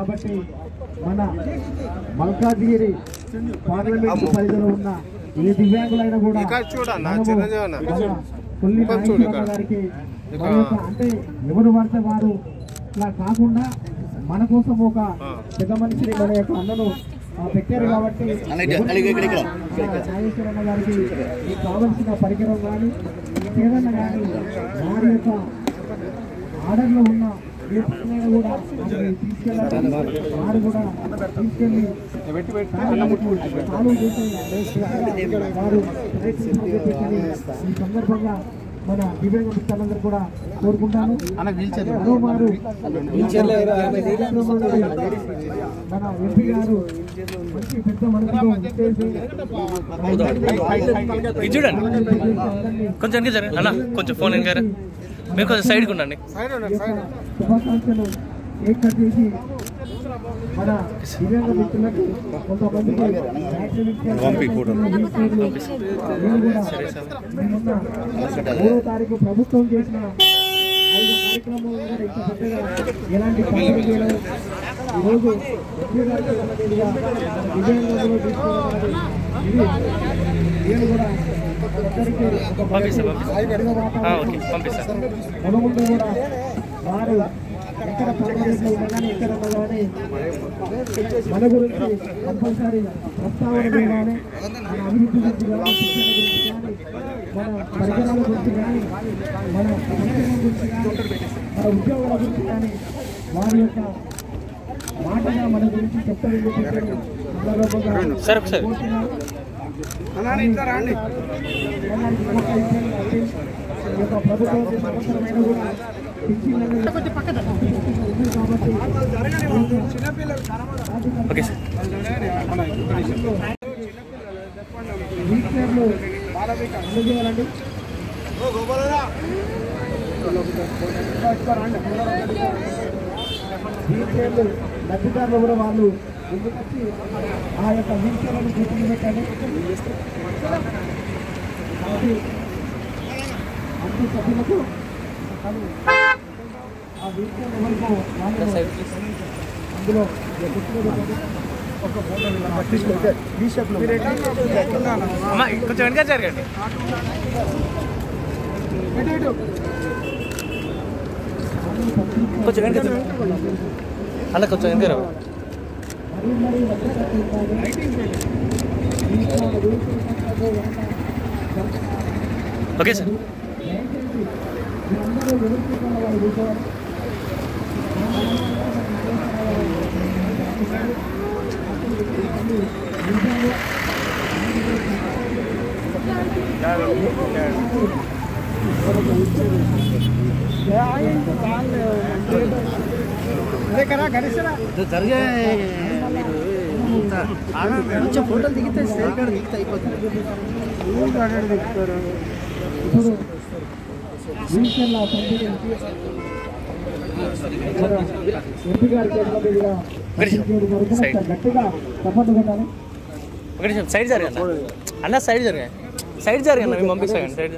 కాబట్టి మన మల్కాజ్గిరి పార్లమెంట్ పరిధిలో ఉన్న ఏ దివ్యాంగులైనా కూడా గారికి అంటే ఎవరు పడితే వారు ఇలా కాకుండా మన కోసం ఒక పెద్ద మనిషిని మన యొక్క అన్నను పెట్టారు కాబట్టి నాగేశ్వరన్న గారికి కావలసిన పరికరం కానీ ఏదన్నా కానీ వారి యొక్క ఆర్డర్లో ఉన్న కూడా తీసుకెళ్ళాలి వారు కూడా తీసుకెళ్ళి సాల్వ్ చేసి వారు ఈ సందర్భంగా మన దివ్యాంగ మిత్రులందరూ కూడా కోరుకుంటాను. మరోమారు మన ఎంపీ గారు మంచి పెద్ద మనసులో కొంచెం ఫోన్ మీరు కొంచెం సైడ్కి ఉండండి. శుభాకాంక్షలు ఏర్పాటు చేసి మన దివ్యాంగ మిత్రులకు కొంతమందికి మూడో తారీఖు ప్రభుత్వం చేసిన 5 కార్యక్రమాలు ఇంత పెద్దగా ఎలాంటి పండుగ చేయలేదు. ఈరోజు దివ్యాంగంలో తీసుకోవడం నేను కూడా మనముందు కూడా వారు ఎక్కడ పార్లమెంట్లో ఉన్నా కానీ ఎక్కడ ఉన్నా కానీ మన గురించి కంపల్సరీ ప్రస్తావన కానీ మన అభివృద్ధి గురించి కానీ శిక్షణ గురించి కానీ మన పరికరాల గురించి కానీ మన సంక్షేమం గురించి కానీ మన ఉద్యోగాల గురించి కానీ వారి యొక్క మాటగా మన గురించి చెప్తారని లబ్ధిదారులు కూడా వాళ్ళు ముందుకొచ్చి ఆ యొక్క వీల్చైర్లను గుర్తులు పెట్టాలి. అన్ని సభ్యులకు ఆ వీల్చైర్ ఎవరికో అందులో ఒక ఫోటో కొంచెం వెనక జరగండి. కొంచెం వెనక అలా కొంచెం వెనక రావు. Okay sir. జరిగే కొంచెం ఫోటోలు దిగితే ఇక్కడ దిగితే అయిపోతుంది. ఇప్పుడు ఎంపీ గారి గట్టిగా సపోర్ట్ కొట్టాలి. సైడ్ జరగండి అన్న, సైడ్ జరగండి, సైడ్ జరగండి, మేము పంపిస్తాను. సైడ్